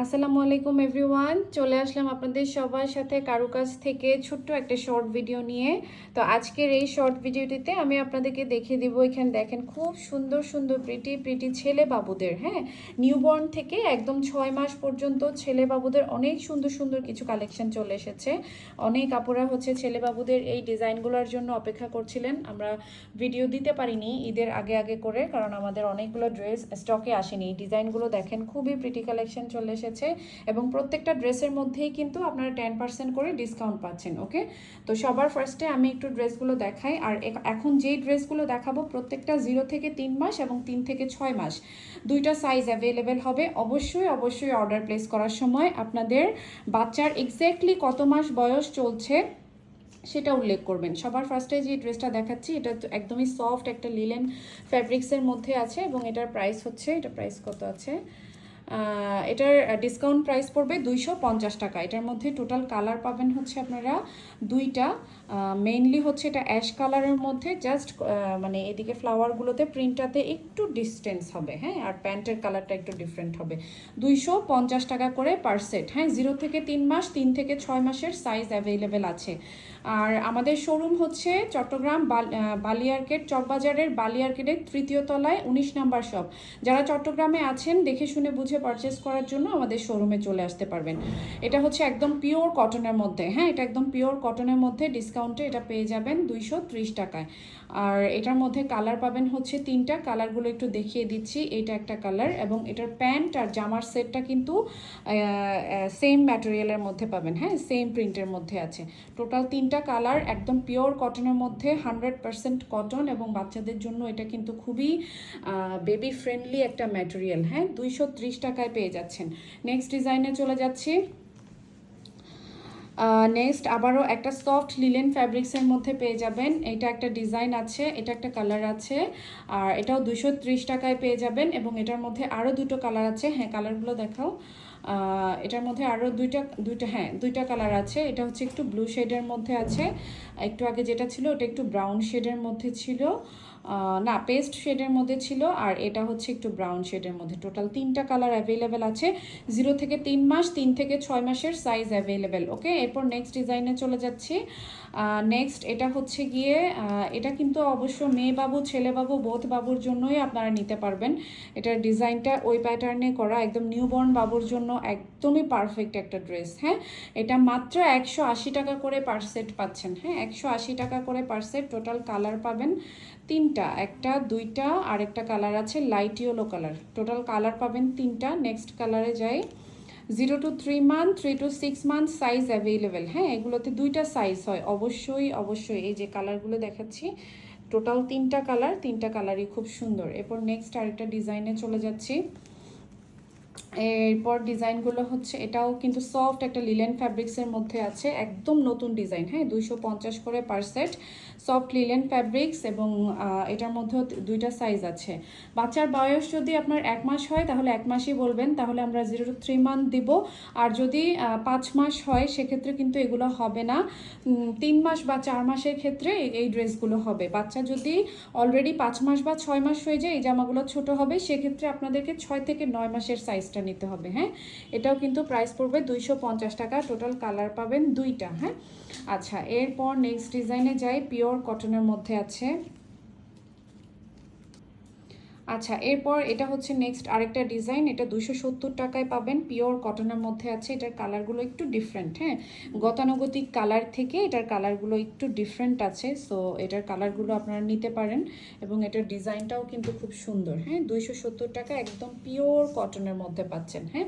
আসসালামু আলাইকুম এভরিওয়ান, চলে আসলাম আপনাদের সবার সাথে কারুকাজ থেকে ছোট্ট একটা শর্ট ভিডিও নিয়ে। তো আজকের এই শর্ট ভিডিওটিতে আমি আপনাদেরকে দেখিয়ে দিব, এখানে দেখেন খুব সুন্দর সুন্দর প্রিটি ছেলে বাবুদের, হ্যাঁ, নিউবর্ন থেকে একদম 6 মাস পর্যন্ত ছেলে বাবুদের অনেক সুন্দর সুন্দর কিছু কালেকশন চলে এসেছে। অনেক আপুরা হচ্ছে ছেলে বাবুদের এই ডিজাইনগুলোর জন্য অপেক্ষা করছিলেন। আমরা ভিডিও দিতে পারিনি ঈদের আগে আগে করে, কারণ আমাদের অনেকগুলো ড্রেস স্টকে আসেনি। এই ডিজাইনগুলো দেখেন খুবই প্রিটি কালেকশন চলে এসেছে এবং প্রত্যেকটা ড্রেসের মধ্যেই কিন্তু আপনারা 10% করে ডিসকাউন্ট পাচ্ছেন। ওকে, তো সবার ফার্স্টে আমি একটু ড্রেসগুলো দেখাই। আর এখন যেই ড্রেসগুলো দেখাবো প্রত্যেকটা 0 থেকে 3 মাস এবং 3 থেকে 6 মাস দুইটা সাইজ অ্যাভেলেবেল হবে। অবশ্যই অর্ডার প্লেস করার সময় আপনাদের বাচ্চার এক্স্যাক্টলি কত মাস বয়স চলছে সেটা উল্লেখ করবেন। সবার ফার্স্টে যে ড্রেসটা দেখাচ্ছি এটা একদমই সফট একটা লিলেন ফ্যাব্রিক্সের মধ্যে আছে এবং এটার প্রাইস হচ্ছে, এটা প্রাইস কত আছে, এটার ডিসকাউন্ট প্রাইস পড়বে 250 টাকা। এটার মধ্যে টোটাল কালার পাবেন হচ্ছে আপনারা দুইটা। মেইনলি হচ্ছে এটা অ্যাশ কালারের মধ্যে, জাস্ট মানে এদিকে ফ্লাওয়ারগুলোতে প্রিন্টটাতে একটু ডিস্টেন্স হবে, হ্যাঁ, আর প্যান্টের কালারটা একটু ডিফারেন্ট হবে। 250 টাকা করে পার সেট, হ্যাঁ। 0 থেকে 3 মাস, 3 থেকে 6 মাসের সাইজ অ্যাভেলেবেল আছে। আর আমাদের শোরুম হচ্ছে চট্টগ্রাম বালিয়ারকেট, চকবাজারের বালিয়ারকেটের 3য় তলায় 19 নাম্বার শপ। যারা চট্টগ্রামে আছেন দেখে শুনে বুঝে পারচেস করার জন্য আমাদের শোরুমে চলে আসতে পারবেন। এটা হচ্ছে একদম পিওর কটনের মধ্যে, হ্যাঁ, এটা একদম পিওর কটনের মধ্যে ডিসকাউন্টে এটা পেয়ে যাবেন 230 টাকায়। আর এটার মধ্যে কালার পাবেন হচ্ছে 3টা। কালারগুলো একটু দেখিয়ে দিচ্ছি। এটা একটা কালার এবং এটার প্যান্ট আর জামার সেটটা কিন্তু সেম ম্যাটেরিয়ালের মধ্যে পাবেন, হ্যাঁ, সেম প্রিন্টের মধ্যে আছে। টোটাল 3টা কালার, একদম পিওর কটনের মধ্যে, 100% কটন এবং বাচ্চাদের জন্য এটা কিন্তু খুবই বেবি ফ্রেন্ডলি একটা ম্যাটেরিয়াল, হ্যাঁ। 230 টাকায় পেয়ে যাচ্ছেন। নেক্সট ডিজাইনে চলে যাচ্ছি। নেক্সট আবারও একটা সফট লিলেন ফ্যাব্রিক্সের মধ্যে পেয়ে যাবেন। এটা একটা ডিজাইন আছে, এটা একটা কালার আছে, আর এটাও 230 টাকায় পেয়ে যাবেন। এবং এটার মধ্যে আরও দুটো কালার আছে, হ্যাঁ, কালারগুলো দেখাও। এটার মধ্যে আরও দুইটা কালার আছে। এটা হচ্ছে একটু ব্লু শেডের মধ্যে আছে, একটু আগে যেটা ছিল ওটা একটু ব্রাউন শেডের মধ্যে ছিল, না পেস্ট শেডের মধ্যে ছিল, আর এটা হচ্ছে একটু ব্রাউন শেডের মধ্যে। টোটাল 3টা কালার অ্যাভেলেবেল আছে। 0 থেকে 3 মাস, 3 থেকে 6 মাসের সাইজ অ্যাভেলেবেল। ওকে, এরপর নেক্সট ডিজাইনে চলে যাচ্ছি। নেক্সট এটা হচ্ছে গিয়ে এটা কিন্তু অবশ্য মেয়ে বাবু ছেলে বাবু বোথ বাবুর জন্যই আপনারা নিতে পারবেন। এটার ডিজাইনটা ওই প্যাটার্নে করা, একদম নিউবর্ন বাবুর জন্য একদমই পারফেক্ট একটা ড্রেস, হ্যাঁ। এটা মাত্র 180 টাকা করে পার সেট পাচ্ছেন, হ্যাঁ, 180 টাকা করে পার সেট। টোটাল কালার পাবেন 3টা, একটা দুইটা আর একটা কালার আছে light yellow colour. Total colour পাবেন 3টা। নেক্সট কালারে যাই। 0 to 3 month, 3 to 6 month size available, হ্যাঁ। এগুলোতে দুইটা সাইজ হয় অবশ্যই। এই যে কালারগুলো দেখাচ্ছি টোটাল 3টা কালার, 3টা কালারই খুব সুন্দর। এরপর নেক্সট আরেকটা ডিজাইনে চলে যাচ্ছি। এরপর ডিজাইনগুলো হচ্ছে, এটাও কিন্তু সফট একটা লিলেন ফ্যাব্রিক্সের মধ্যে আছে, একদম নতুন ডিজাইন, হ্যাঁ। 250 করে per set, soft linen fabrics এবং এটার মধ্যেও দুইটা সাইজ আছে। বাচ্চার বয়স যদি আপনার 1 মাস হয় তাহলে 1 মাসই বলবেন, তাহলে আমরা 0 to 3 মান্থ দিব। আর যদি 5 মাস হয় সেক্ষেত্রে কিন্তু এগুলো হবে না। 3 মাস বা 4 মাসের ক্ষেত্রে এই ড্রেসগুলো হবে। বাচ্চা যদি অলরেডি 5 মাস বা 6 মাস হয়ে যায় এই জামাগুলো ছোট হবে, সেক্ষেত্রে আপনাদেরকে 6 থেকে 9 মাসের সাইজটা নিতে হবে, হ্যাঁ। এটাও কিন্তু প্রাইস পড়বে 250 টাকা। টোটাল কালার পাবেন দুইটা, হ্যাঁ। আচ্ছা, এরপর নেক্সট ডিজাইনে যাই। পিওর কটনের মধ্যে আছে। আচ্ছা, এরপর এটা হচ্ছে নেক্সট আরেকটা ডিজাইন। এটা 270 টাকায় পাবেন, পিওর কটনের মধ্যে আছে। এটার কালারগুলো একটু ডিফারেন্ট, হ্যাঁ, গতানুগতিক কালার থেকে এটার কালারগুলো একটু ডিফারেন্ট আছে। সো এটার কালারগুলো আপনারা নিতে পারেন এবং এটার ডিজাইনটাও কিন্তু খুব সুন্দর, হ্যাঁ। 270 টাকা একদম পিওর কটনের মধ্যে পাচ্ছেন, হ্যাঁ।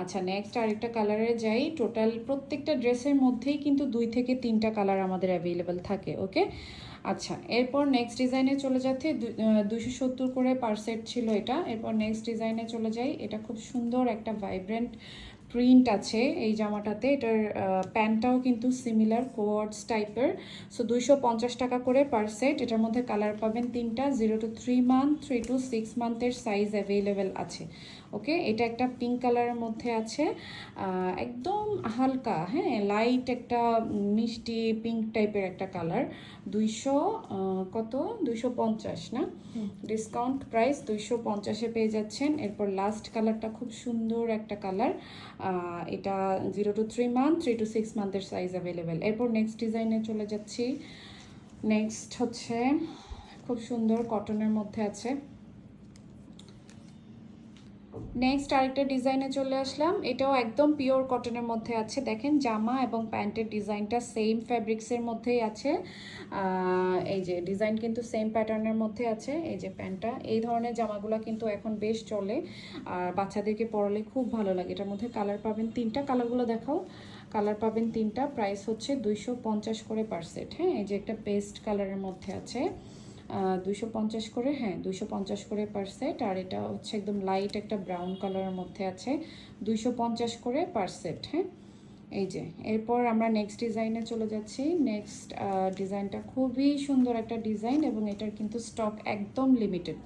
আচ্ছা, নেক্সট আরেকটা কালারে যাই। টোটাল প্রত্যেকটা ড্রেসের মধ্যেই কিন্তু 2 থেকে 3টা কালার আমাদের অ্যাভেলেবেল থাকে। ওকে, আচ্ছা, এরপর নেক্সট ডিজাইনে চলে যাচ্ছে। 270 করে পার সেট ছিল এটা। এরপর নেক্সট ডিজাইনে চলে যাই। এটা খুব সুন্দর একটা ভাইব্রেন্ট প্রিন্ট আছে এই জামাটাতে। এটার প্যান্টটাও কিন্তু সিমিলার কোয়ার্ডস টাইপের। সো 250 টাকা করে পার সেট। এটার মধ্যে কালার পাবেন 3টা, 0 to 3 মান্থ, 3 to 6 মান্থের সাইজ অ্যাভেলেবেল আছে। ওকে, এটা একটা পিঙ্ক কালারের মধ্যে আছে, একদম হালকা, হ্যাঁ লাইট একটা মিষ্টি পিঙ্ক টাইপের একটা কালার। 200 কত 250 না, ডিসকাউন্ট প্রাইস 250-এ পেয়ে যাচ্ছেন। এরপর লাস্ট কালারটা খুব সুন্দর একটা কালার, এটা 0 to 3 মান্থ, 3 to 6 মান্থের সাইজ অ্যাভেলেবেল। এরপর নেক্সট ডিজাইনে চলে যাচ্ছি। নেক্সট হচ্ছে খুব সুন্দর কটনের মধ্যে আছে। নেক্সট আরেকটা ডিজাইনে চলে আসলাম, এটাও একদম পিওর কটনের মধ্যে আছে। দেখেন জামা এবং প্যান্টের ডিজাইনটা সেম ফ্যাব্রিক্সের মধ্যেই আছে। এই যে ডিজাইন কিন্তু সেম প্যাটার্নের মধ্যে আছে। এই যে প্যান্টটা, এই ধরনের জামাগুলো কিন্তু এখন বেশ চলে আর বাচ্চাদেরকে পরালে খুব ভালো লাগে। এটার মধ্যে কালার পাবেন 3টা, কালারগুলো দেখাও। কালার পাবেন 3টা, প্রাইস হচ্ছে 250 করে পার সেট। হ্যাঁ, এই যে একটা পেস্ট কালারের মধ্যে আছে, 250 করে, হ্যাঁ 250 করে পার সেট। আর এটা হচ্ছে একদম লাইট একটা ব্রাউন কালারের মধ্যে আছে, 250 করে পার সেট। হ্যাঁ, এই যে এরপর আমরা নেক্সট ডিজাইনে চলে যাচ্ছি। নেক্সট ডিজাইনটা খুবই সুন্দর একটা ডিজাইন এবং এটার কিন্তু স্টক একদম লিমিটেড।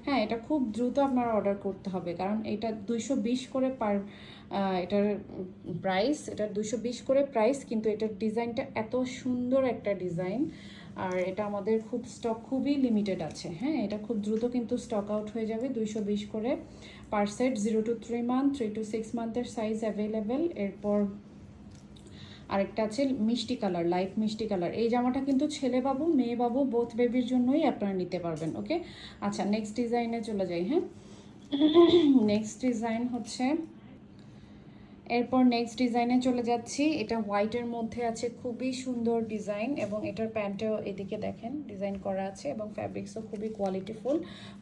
হ্যাঁ, এটা খুব দ্রুত আপনারা অর্ডার করতে হবে, কারণ এটা 220 করে পার, এটার প্রাইস, এটা 220 করে প্রাইস, কিন্তু এটার ডিজাইনটা এত সুন্দর একটা ডিজাইন আর এটা আমাদের খুব স্টক খুবই লিমিটেড আছে। হ্যাঁ, এটা খুব দ্রুত কিন্তু স্টক আউট হয়ে যাবে। 220 করে per set, 0 to 3 month, 3 to 6 মান্থের সাইজ অ্যাভেলেবেল। এরপর আরেকটা আছে মিষ্টি কালার, লাইট মিষ্টি কালার। এই জামাটা কিন্তু ছেলে বাবু মেয়ে বাবু বোথ বেবির জন্যই আপনারা নিতে পারবেন। ওকে, আচ্ছা নেক্সট ডিজাইনে চলে যাই। হ্যাঁ, নেক্সট ডিজাইন হচ্ছে, এরপর নেক্সট ডিজাইনে চলে যাচ্ছি। এটা হোয়াইটের মধ্যে আছে, খুবই সুন্দর ডিজাইন এবং এটার প্যান্টেও এদিকে দেখেন ডিজাইন করা আছে এবং ফ্যাব্রিক্সও খুবই কোয়ালিটিফুল।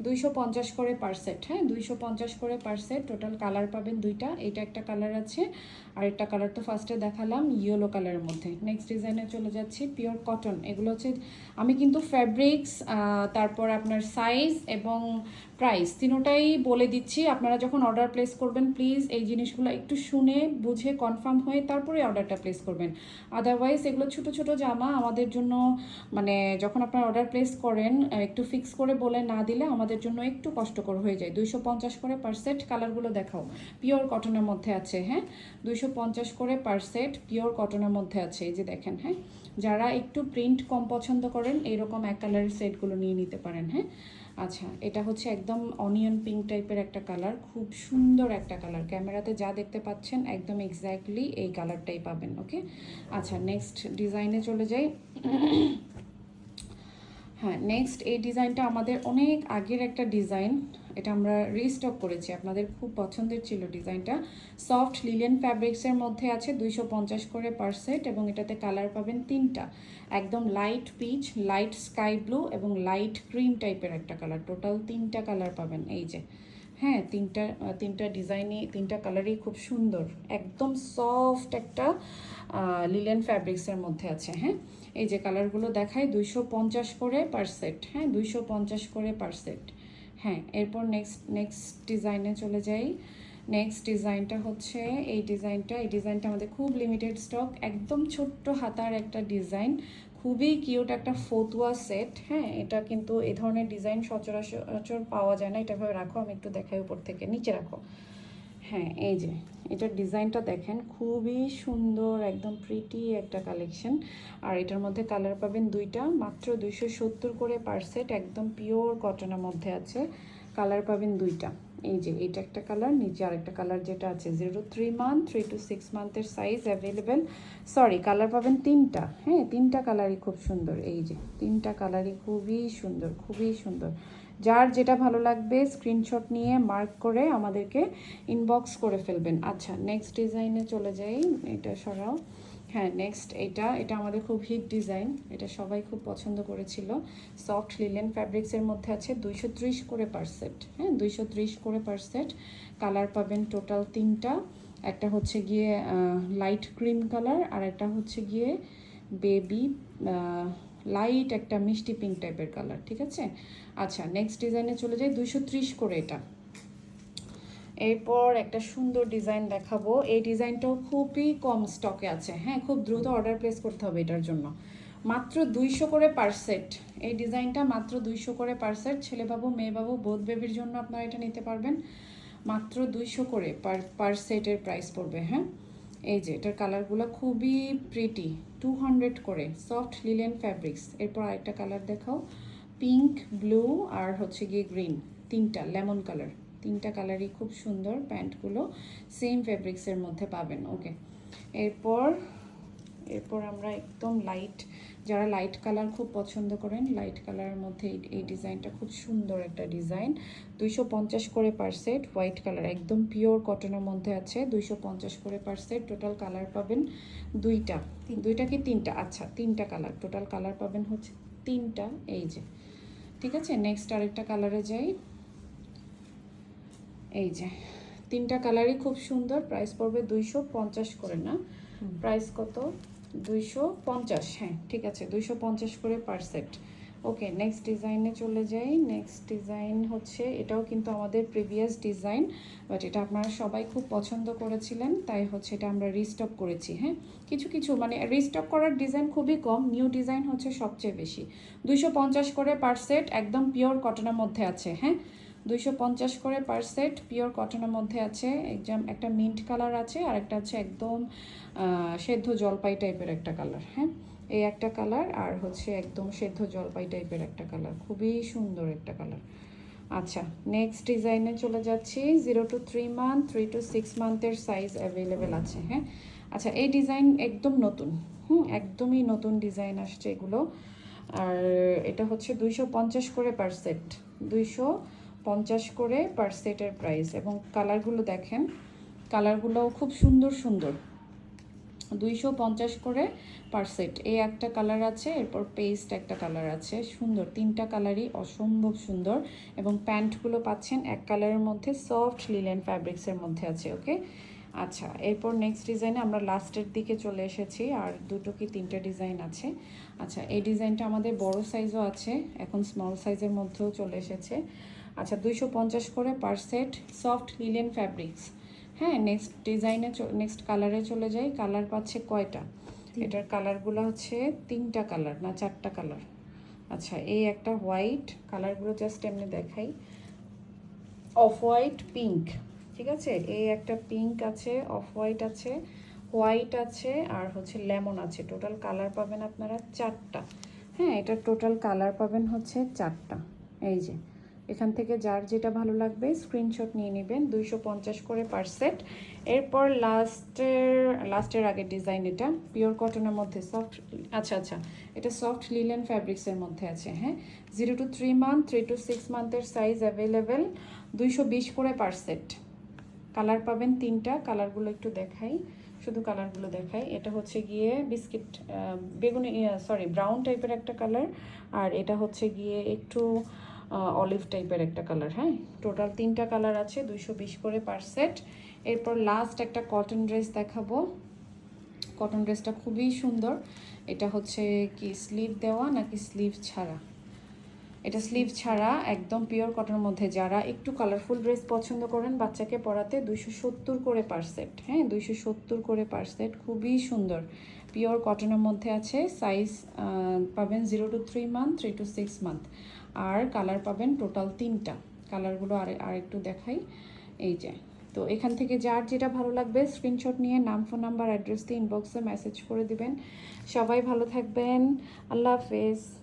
250 করে পার সেট। হ্যাঁ, 250 করে পার সেট। টোটাল কালার পাবেন 2টা, এটা একটা কালার আছে আর একটা কালার তো ফার্স্টে দেখালাম ইয়েলো কালারের মধ্যে। নেক্সট ডিজাইনে চলে যাচ্ছি, পিওর কটন। এগুলো হচ্ছে, আমি কিন্তু ফ্যাব্রিক্স, তারপর আপনার সাইজ এবং প্রাইস তিনোটাই বলে দিচ্ছি। আপনারা যখন অর্ডার প্লেস করবেন প্লিজ এই জিনিসগুলো একটু শুনে বুঝে কনফার্ম হয়ে তারপরে অর্ডারটা প্লেস করবেন। আদারওয়াইজ এগুলো ছোট ছোট জামা আমাদের জন্য, মানে যখন আপনারা অর্ডার প্লেস করেন একটু ফিক্স করে বলে না দিলে আমাদের জন্য একটু কষ্টকর হয়ে যায়। 250 করে পার সেট। কালারগুলো দেখাও, পিওর কটনের মধ্যে আছে। হ্যাঁ, 250 করে পার সেট, পিওর কটনের মধ্যে আছে। এই যে দেখেন, হ্যাঁ যারা একটু প্রিন্ট কম পছন্দ করেন এইরকম এক কালারের সেটগুলো নিয়ে নিতে পারেন। হ্যাঁ, আচ্ছা এটা হচ্ছে একদম অনিয়ন পিঙ্ক টাইপের একটা কালার, খুব সুন্দর একটা কালার। ক্যামেরাতে যা দেখতে পাচ্ছেন একদম এক্স্যাক্টলি এই কালারটাই পাবেন। ওকে, আচ্ছা নেক্সট ডিজাইনে চলে যাই। হ্যাঁ, নেক্সট এই ডিজাইনটা আমাদের অনেক আগের একটা ডিজাইন, এটা আমরা রিস্টক করেছি, আপনাদের খুব পছন্দের ছিল ডিজাইনটা। সফট লিলেন ফ্যাব্রিক্সের মধ্যে আছে, 250 করে পার সেট এবং এটাতে কালার পাবেন 3টা, একদম light pitch, light sky blue এবং লাইট ক্রিম টাইপের একটা কালার। টোটাল 3টা কালার পাবেন। এই যে হ্যাঁ, তিনটা ডিজাইনই, 3টা কালারই খুব সুন্দর, একদম সফট একটা লিলেন ফ্যাব্রিক্সের মধ্যে আছে। হ্যাঁ, এই যে কালারগুলো দেখায়, 250 করে পার সেট। হ্যাঁ, 250 করে পার সেট। হ্যাঁ, এরপর নেক্সট ডিজাইনে চলে যাই। নেক্সট ডিজাইনটা হচ্ছে এই ডিজাইনটা আমাদের খুব লিমিটেড স্টক, একদম ছোট্ট হাতার একটা ডিজাইন, খুবই কিউট একটা ফতুয়া সেট। হ্যাঁ, এটা কিন্তু এই ধরনের ডিজাইন সচরাচর পাওয়া যায় না। এটা ভাবে রাখো, আমি একটু দেখাই উপর থেকে, নিচে রাখো। হ্যাঁ, এই যে এটার ডিজাইনটা দেখেন, খুবই সুন্দর, একদম প্রিটি একটা কালেকশন। আর এটার মধ্যে কালার পাবেন 2টা, মাত্র 270 করে পার সেট, একদম পিওর কটনের মধ্যে আছে। কালার পাবেন 2টা। এই যে এটা একটা কালার, নিচে আরেকটা কালার যেটা আছে। 0 to 3 মান্থ, 3 to 6 মান্থের সাইজ অ্যাভেলেবেল। সরি, কালার পাবেন 3টা। হ্যাঁ, 3টা কালারই খুব সুন্দর। এই যে 3টা কালারই খুবই সুন্দর, খুবই সুন্দর। যার যেটা ভালো লাগবে স্ক্রিনশট নিয়ে মার্ক করে আমাদেরকে ইনবক্স করে ফেলবেন। আচ্ছা নেক্সট ডিজাইনে চলে যাই, এটা সরাও। হ্যাঁ, নেক্সট এটা আমাদের খুব হিট ডিজাইন, এটা সবাই খুব পছন্দ করেছিল। সফট লিলেন ফ্যাব্রিক্সের মধ্যে আছে, 230 করে পার সেট। হ্যাঁ, 230 করে পার সেট। কালার পাবেন টোটাল 3টা, একটা হচ্ছে গিয়ে লাইট ক্রিম কালার আর একটা হচ্ছে গিয়ে বেবি লাইট একটা মিষ্টি পিঙ্ক টাইপের কালার। ঠিক আছে, আচ্ছা নেক্সট ডিজাইনে চলে যাই। 230 করে এটা, এরপর একটা সুন্দর ডিজাইন দেখাবো। এই ডিজাইনটাও খুবই কম স্টকে আছে, হ্যাঁ, খুব দ্রুত অর্ডার প্লেস করতে হবে এটার জন্য। মাত্র 200 করে পার সেট। এই ডিজাইনটা মাত্র 200 করে পার সেট। ছেলে বাবু মেয়ে বাবু বোথ বেবির জন্য আপনারা এটা নিতে পারবেন। মাত্র 200 করে পার সেটের প্রাইস পড়বে, হ্যাঁ। এই যে এটার কালারগুলো খুবই প্রিটি, 200 করে, সফট লিলেন ফ্যাব্রিক্স। এরপর আরেকটা কালার দেখাও, পিঙ্ক, ব্লু আর হচ্ছে গিয়ে গ্রিন, তিনটা লেমন কালার, তিনটা কালারই খুব সুন্দর। প্যান্টগুলো সেম ফ্যাব্রিক্সের মধ্যে পাবেন, ওকে। এরপর এরপর আমরা একদম লাইট, যারা লাইট কালার খুব পছন্দ করেন, লাইট কালারের মধ্যে এই ডিজাইনটা খুব সুন্দর একটা ডিজাইন। 250 করে পার সেট, হোয়াইট কালার, একদম পিওর কটনের মধ্যে আছে। 250 করে পার সেট। টোটাল কালার পাবেন দুইটা, দুইটা কি তিনটা, আচ্ছা তিনটা কালার, টোটাল কালার পাবেন হচ্ছে তিনটা। এই যে, ঠিক আছে। নেক্সট আরেকটা কালারে যাই। এই যে তিনটা কালারই খুব সুন্দর। প্রাইস পড়বে 250 করে, না প্রাইস কত, 250, হ্যাঁ ঠিক আছে, 250 করে পার সেট। ওকে, নেক্সট ডিজাইনে চলে যাই। নেক্সট ডিজাইন হচ্ছে, এটাও কিন্তু আমাদের প্রিভিয়াস ডিজাইন, বাট এটা আপনারা সবাই খুব পছন্দ করেছিলেন, তাই হচ্ছে এটা আমরা রিস্টক করেছি, হ্যাঁ। কিছু কিছু মানে রিস্টক করার ডিজাইন খুবই কম, নিউ ডিজাইন হচ্ছে সবচেয়ে বেশি। 250 করে পার সেট, একদম পিওর কটনের মধ্যে আছে, হ্যাঁ। 250 করে পার সেট, পিওর কটনের মধ্যে আছে। একদম একটা মিন্ট কালার আছে, আর একটা হচ্ছে একদম সেদ্ধ জলপাই টাইপের একটা কালার, হ্যাঁ। এই একটা কালার, আর হচ্ছে একদম সেদ্ধ জলপাই টাইপের একটা কালার, খুবই সুন্দর একটা কালার। আচ্ছা, নেক্সট ডিজাইনে চলে যাচ্ছি। 0 to 3 মান্থ, 3 to 6 মান্থের সাইজ অ্যাভেলেবেল আছে, হ্যাঁ। আচ্ছা, এই ডিজাইন একদম নতুন, একদমই নতুন ডিজাইন আসছে এগুলো। আর এটা হচ্ছে 250 করে পার সেট, 250 করে পার সেটের প্রাইস। এবং কালারগুলো দেখেন, কালারগুলোও খুব সুন্দর সুন্দর। 250 করে পার সেট। এই একটা কালার আছে, এরপর পেস্ট একটা কালার আছে, সুন্দর, তিনটা কালারই অসম্ভব সুন্দর। এবং প্যান্টগুলো পাচ্ছেন এক কালারের মধ্যে, সফট লিলেন ফ্যাব্রিক্সের মধ্যে আছে, ওকে। আচ্ছা, এরপর নেক্সট ডিজাইনে আমরা লাস্টের দিকে চলে এসেছি, আর দুটো কি তিনটা ডিজাইন আছে। আচ্ছা, এই ডিজাইনটা আমাদের বড় সাইজও আছে, এখন স্মল সাইজের মধ্যেও চলে এসেছে। আচ্ছা, 250 করে per set, soft linen fabrics, হ্যাঁ। নেক্সট ডিজাইনে, নেক্সট কালারে চলে যাই। কালার পাচ্ছে কয়টা, এটার কালারগুলো হচ্ছে তিনটা কালার না চারটা কালার। আচ্ছা, এই একটা হোয়াইট, কালারগুলো জাস্ট এমনি দেখাই, অফ হোয়াইট, পিঙ্ক, ঠিক আছে। এই একটা পিঙ্ক আছে, অফ হোয়াইট আছে, হোয়াইট আছে, আর হচ্ছে লেমন আছে। টোটাল কালার পাবেন আপনারা চারটা, হ্যাঁ। এটা টোটাল কালার পাবেন হচ্ছে চারটা। এই যে, এখান থেকে যার যেটা ভালো লাগবে স্ক্রিনশট নিয়ে নেবেন। 250 করে পার সেট। এরপর লাস্টের আগের ডিজাইন, এটা পিওর কটনের মধ্যে, সফট, আচ্ছা আচ্ছা, এটা সফট লিলেন ফ্যাব্রিক্সের মধ্যে আছে, হ্যাঁ। 0 to 3 মান্থ, 3 to 6 মান্থের সাইজ অ্যাভেলেবেল। 220 করে পার সেট। কালার পাবেন তিনটা, কালারগুলো একটু দেখাই, শুধু কালারগুলো দেখাই। এটা হচ্ছে গিয়ে বিস্কিট বেগুনি, সরি ব্রাউন টাইপের একটা কালার, আর এটা হচ্ছে গিয়ে একটু অলিভ টাইপের একটা কালার, হ্যাঁ। টোটাল তিনটা কালার আছে, 220 করে পার সেট। এরপর লাস্ট একটা কটন ড্রেস দেখাবো। কটন ড্রেসটা খুবই সুন্দর। এটা হচ্ছে কি স্লিভ দেওয়া নাকি স্লিভ ছাড়া, এটা স্লিভ ছাড়া, একদম পিওর কটনের মধ্যে। যারা একটু কালারফুল ড্রেস পছন্দ করেন বাচ্চাকে পরাতে, 270 করে পার সেট, হ্যাঁ। 270 করে পার সেট, খুবই সুন্দর, পিওর কটনের মধ্যে আছে। সাইজ পাবেন 0 to 3 মান্থ, 3 to 6 মান্থ, আর কালার পাবেন টোটাল তিনটা। কালারগুলো আর একটু দেখাই। এই যে, তো এখান থেকে যার যেটা ভালো লাগবে স্ক্রিনশট নিয়ে নাম, ফোন নাম্বার, অ্যাড্রেস দিয়ে ইনবক্সে মেসেজ করে দিবেন। সবাই ভালো থাকবেন, আল্লাহ হাফেজ।